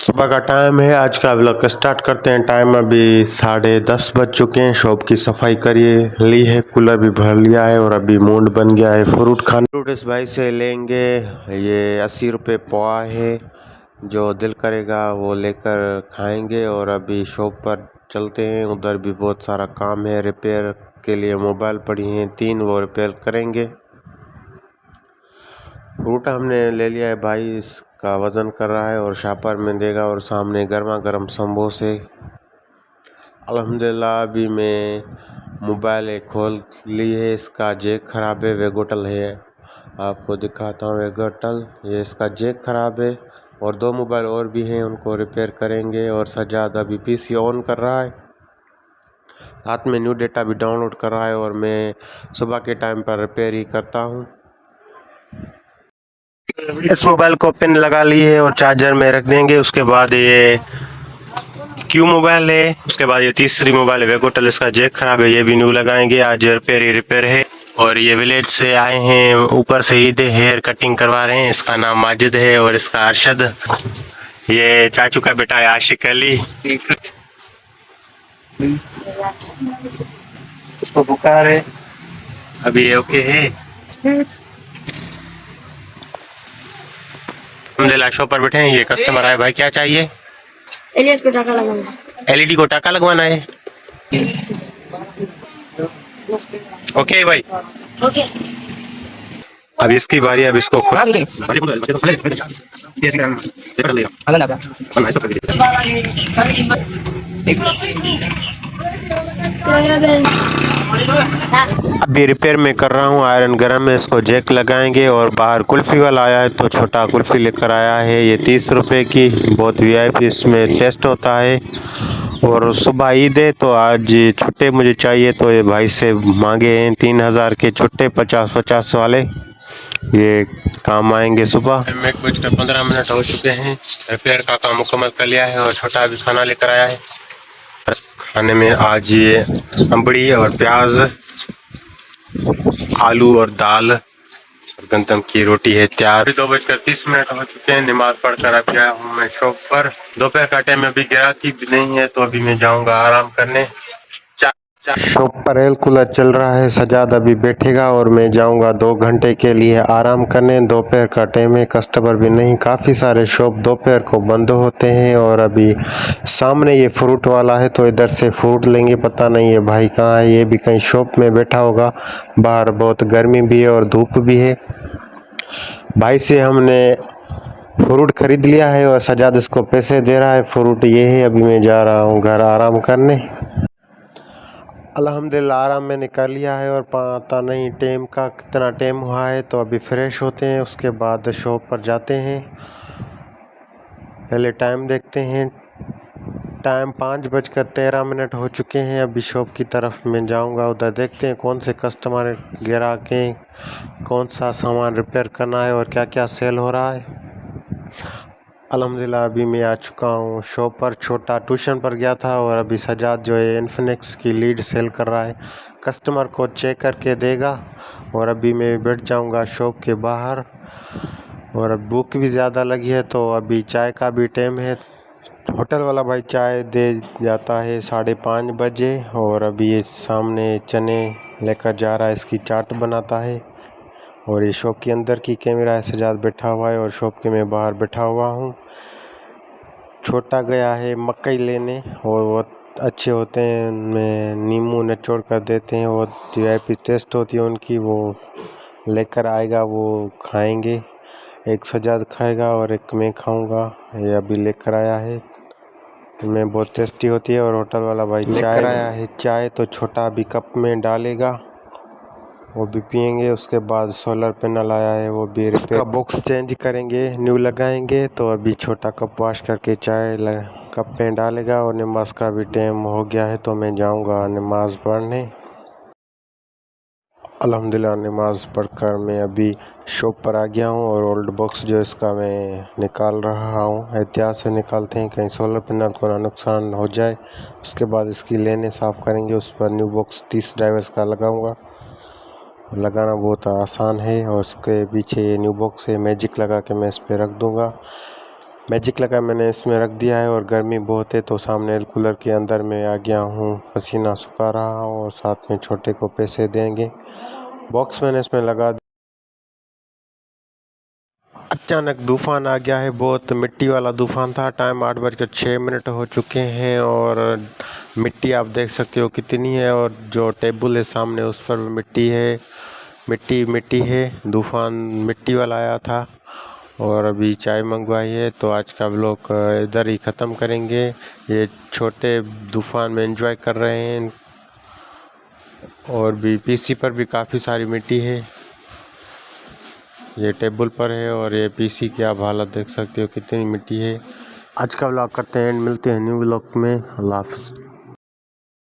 सुबह का टाइम है। आज का व्लॉग स्टार्ट करते हैं। टाइम अभी 10:30 बज चुके हैं। शॉप की सफाई करिए ली है, कूलर भी भर लिया है और अभी मूड बन गया है फ्रूट खाने। फ्रूट इस भाई से लेंगे। ये 80 रुपये पौआ है। जो दिल करेगा वो लेकर खाएंगे। और अभी शॉप पर चलते हैं। उधर भी बहुत सारा काम है। रिपेयर के लिए मोबाइल पड़ी हैं 3, वो रिपेयर करेंगे। फ्रूट हमने ले लिया है। भाई इसका वज़न कर रहा है और शापर में देगा। और सामने गर्मा गर्म समोसे। अल्हम्दुलिल्लाह अभी मैं मोबाइल खोल ली है। इसका जैक ख़राब है, वेगोटल है। आपको दिखाता हूँ वेगोटल। ये इसका जैक ख़राब है। और 2 मोबाइल और भी हैं, उनको रिपेयर करेंगे। और सज्जाद अभी पीसी ऑन कर रहा है, साथ में न्यू डेटा भी डाउनलोड कर रहा है। और मैं सुबह के टाइम पर रिपेयर ही करता हूँ। इस मोबाइल को पिन लगा लिए और चार्जर में रख देंगे। उसके बाद ये क्यू मोबाइल है। उसके बाद ये तीसरी मोबाइल है वेगोटल। इसका जैक खराब है, ये भी न्यू लगाएंगे। आज रिपेयर ही रिपेयर है। और ये विलेज से आए हैं, ऊपर से ईद हेयर कटिंग करवा रहे हैं। इसका नाम माजिद है और इसका अरशद। ये चाचू का बेटा है आशिक अली। इसको बुखार है, अभी ये ओके है। अल्हम्दुलिल्लाह शॉप पर बैठे हैं। ये कस्टमर आए। भाई क्या चाहिए? एलईडी को टाका लगाना। एलईडी को टाका लगवाना है। ओके भाई, ओके। अब इसकी बारी। अब इसको अभी रिपेयर में कर रहा हूँ। आयरन गर्म है, इसको जैक लगाएंगे। और बाहर कुल्फ़ी वाला आया है तो छोटा कुल्फ़ी लेकर आया है। ये 30 रुपये की, बहुत वीआईपी इसमें टेस्ट होता है। और सुबह ईद है तो आज छुट्टे मुझे चाहिए, तो ये भाई से मांगे हैं 3000 के छुट्टे, 50-50 वाले। ये काम आएंगे सुबह। 1:15 हो चुके हैं। रिपेयर का काम मुकम्मल कर लिया है और छोटा अभी खाना लेकर आया है। खाने में आज ये अंबड़ी और प्याज, आलू और दाल और गंदम की रोटी है तैयार। अभी 2:30 हो चुके हैं। नमाज पढ़कर अब गया हूँ मैं शॉप पर। दोपहर का टाइम अभी ग्राहकी भी नहीं है तो अभी मैं जाऊँगा आराम करने। शॉप पर एयर कूलर चल रहा है। सजाद अभी बैठेगा और मैं जाऊंगा 2 घंटे के लिए आराम करने। दोपहर का टाइम है, कस्टमर भी नहीं। काफ़ी सारे शॉप दोपहर को बंद होते हैं। और अभी सामने ये फ्रूट वाला है तो इधर से फ्रूट लेंगे। पता नहीं ये भाई कहाँ है, ये भी कहीं शॉप में बैठा होगा। बाहर बहुत गर्मी भी है और धूप भी है। भाई से हमने फ्रूट खरीद लिया है और सजाद इसको पैसे दे रहा है। फ्रूट ये है। अभी मैं जा रहा हूँ घर आराम करने। अल्हम्दुलिल्लाह आराम मैंने कर लिया है। और पता नहीं टाइम का कितना टाइम हुआ है, तो अभी फ्रेश होते हैं। उसके बाद शॉप पर जाते हैं। पहले टाइम देखते हैं। टाइम 5:13 हो चुके हैं। अभी शॉप की तरफ मैं जाऊंगा, उधर देखते हैं कौन से कस्टमर ग्राहक हैं, कौन सा सामान रिपेयर करना है और क्या क्या सेल हो रहा है। अल्हम्दुलिल्लाह अभी मैं आ चुका हूँ शॉप पर। छोटा ट्यूशन पर गया था और अभी सजाद जो है इन्फिनिक्स की लीड सेल कर रहा है। कस्टमर को चेक करके देगा और अभी मैं बैठ जाऊँगा शॉप के बाहर। और अब भूख भी ज़्यादा लगी है तो अभी चाय का भी टाइम है। होटल वाला भाई चाय दे जाता है 5:30 बजे। और अभी ये सामने चने लेकर जा रहा है, इसकी चाट बनाता है। और ये शॉप के अंदर की कैमरा है। सजाद बैठा हुआ है और शॉप के मैं बाहर बैठा हुआ हूँ। छोटा गया है मकई लेने और बहुत अच्छे होते हैं, उनमें नींबू निचोड़ कर देते हैं। वो वीआईपी टेस्ट होती है उनकी, वो लेकर आएगा, वो खाएंगे। एक सजाद खाएगा और एक मैं खाऊंगा। ये अभी लेकर आया है, इनमें बहुत टेस्टी होती है। और होटल वाला भाई लेकर आया है चाय, तो छोटा अभी कप में डालेगा, वो भी पियेंगे। उसके बाद सोलर पैनल आया है, वो भी इसका बॉक्स चेंज करेंगे, न्यू लगाएंगे। तो अभी छोटा कप वॉश करके चाय कप में डालेगा। और नमाज का भी टाइम हो गया है तो मैं जाऊंगा नमाज पढ़ने। अल्हम्दुलिल्लाह नमाज पढ़कर मैं अभी शॉप पर आ गया हूँ। और ओल्ड बॉक्स जो इसका मैं निकाल रहा हूँ, एहतियात से निकालते हैं कहीं सोलर पैनल को ना नुकसान हो जाए। उसके बाद इसकी लेने साफ़ करेंगे, उस पर न्यू बॉक्स 30 ड्राइवर्स का लगाऊंगा। लगाना बहुत आसान है। और उसके पीछे ये न्यू बॉक्स है, मैजिक लगा के मैं इस पर रख दूंगा। मैजिक लगा मैंने इसमें रख दिया है और गर्मी बहुत है तो सामने एयर कूलर के अंदर में आ गया हूँ, पसीना सुखा रहा हूँ और साथ में छोटे को पैसे देंगे। बॉक्स मैंने इसमें लगा। अचानक तूफान आ गया है, बहुत मिट्टी वाला तूफान था। टाइम 8:06 हो चुके हैं और मिट्टी आप देख सकते हो कितनी है और जो टेबल है सामने उस पर मिट्टी है, मिट्टी है। तूफान मिट्टी वाला आया था और अभी चाय मंगवाई है। तो आज का व्लॉग इधर ही ख़त्म करेंगे। ये छोटे तूफान में एंजॉय कर रहे हैं और भी पीसी पर भी काफ़ी सारी मिट्टी है। ये टेबल पर है और ये पीसी की आप हालत देख सकते हो कितनी मिट्टी है। आज का व्लॉग करते हैं, मिलते हैं न्यू व्लॉग में। अल्लाह हाफ़िज़।